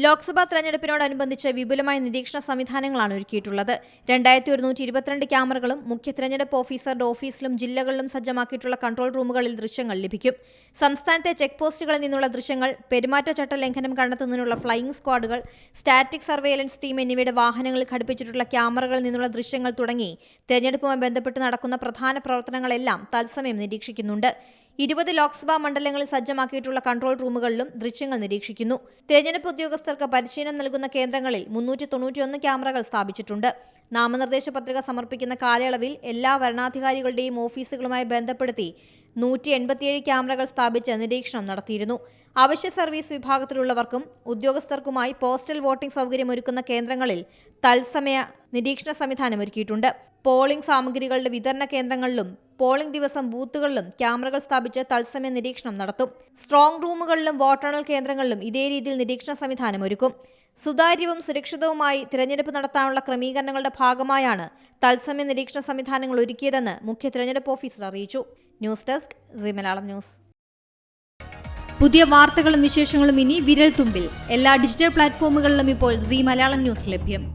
ലോക്സഭാ തെരഞ്ഞെടുപ്പിനോടനുബന്ധിച്ച് വിപുലമായ നിരീക്ഷണ സംവിധാനങ്ങളാണ് ഒരുക്കിയിട്ടുള്ളത്. 2122 ക്യാമറകളും മുഖ്യ തെരഞ്ഞെടുപ്പ് ഓഫീസറുടെ ഓഫീസിലും ജില്ലകളിലും സജ്ജമാക്കിയിട്ടുള്ള കൺട്രോൾ റൂമുകളിൽ ദൃശ്യങ്ങൾ ലഭിക്കും. സംസ്ഥാനത്തെ ചെക്ക് പോസ്റ്റുകളിൽ നിന്നുള്ള ദൃശ്യങ്ങൾ, പെരുമാറ്റച്ചട്ട ലംഘനം കണ്ടെത്തുന്നതിനുള്ള ഫ്ലൈയിംഗ് സ്ക്വാഡുകൾ, സ്റ്റാറ്റിക് സർവേലൻസ് ടീം എന്നിവയുടെ വാഹനങ്ങളിൽ ഘടിപ്പിച്ചിട്ടുള്ള ക്യാമറകളിൽ നിന്നുള്ള ദൃശ്യങ്ങൾ തുടങ്ങി തെരഞ്ഞെടുപ്പുമായി ബന്ധപ്പെട്ട് നടക്കുന്ന പ്രധാന പ്രവർത്തനങ്ങളെല്ലാം തത്സമയം നിരീക്ഷിക്കുന്നുണ്ട്. 20 ലോക്സഭാ മണ്ഡലങ്ങളിൽ സജ്ജമാക്കിയിട്ടുള്ള കൺട്രോൾ റൂമുകളിലും ദൃശ്യങ്ങൾ നിരീക്ഷിക്കുന്നു. തിരഞ്ഞെടുപ്പ് ഉദ്യോഗസ്ഥർക്ക് പരിശീലനം നൽകുന്ന കേന്ദ്രങ്ങളിൽ 391 ക്യാമറകൾ സ്ഥാപിച്ചിട്ടുണ്ട്. നാമനിർദ്ദേശ പത്രിക സമർപ്പിക്കുന്ന കാലയളവിൽ എല്ലാ വരണാധികാരികളുടെയും ഓഫീസുകളുമായി ബന്ധപ്പെടുത്തി 187 ക്യാമറകൾ സ്ഥാപിച്ച് നിരീക്ഷണം നടത്തിയിരുന്നു. അവശ്യ സർവീസ് വിഭാഗത്തിലുള്ളവർക്കും ഉദ്യോഗസ്ഥർക്കുമായി പോസ്റ്റൽ വോട്ടിംഗ് സൗകര്യമൊരുക്കുന്ന കേന്ദ്രങ്ങളിൽ തത്സമയ നിരീക്ഷണ സംവിധാനം ഒരുക്കിയിട്ടുണ്ട്. പോളിംഗ് സാമഗ്രികളുടെ വിതരണ കേന്ദ്രങ്ങളിലും പോളിംഗ് ദിവസം ബൂത്തുകളിലും ക്യാമറകൾ സ്ഥാപിച്ച് തത്സമയ നിരീക്ഷണം നടത്തും. സ്ട്രോങ് റൂമുകളിലും വോട്ടെണ്ണൽ കേന്ദ്രങ്ങളിലും ഇതേ രീതിയിൽ നിരീക്ഷണ സംവിധാനം ഒരുക്കും. സുതാര്യവും സുരക്ഷിതവുമായി തിരഞ്ഞെടുപ്പ് നടത്താനുള്ള ക്രമീകരണങ്ങളുടെ ഭാഗമായാണ് തത്സമയ നിരീക്ഷണ സംവിധാനങ്ങൾ ഒരുക്കിയതെന്ന് മുഖ്യ തിരഞ്ഞെടുപ്പ് ഓഫീസർ അറിയിച്ചു. News desk Zee Malayalam news. പുതിയ വാർത്തകളും വിശേഷങ്ങളും ഇനി വിരൽ തുമ്പിൽ. എല്ലാ ഡിജിറ്റൽ പ്ലാറ്റ്ഫോമുകളിലും ഇപ്പോൾ സീ മലയാളം ന്യൂസ് ലഭ്യം.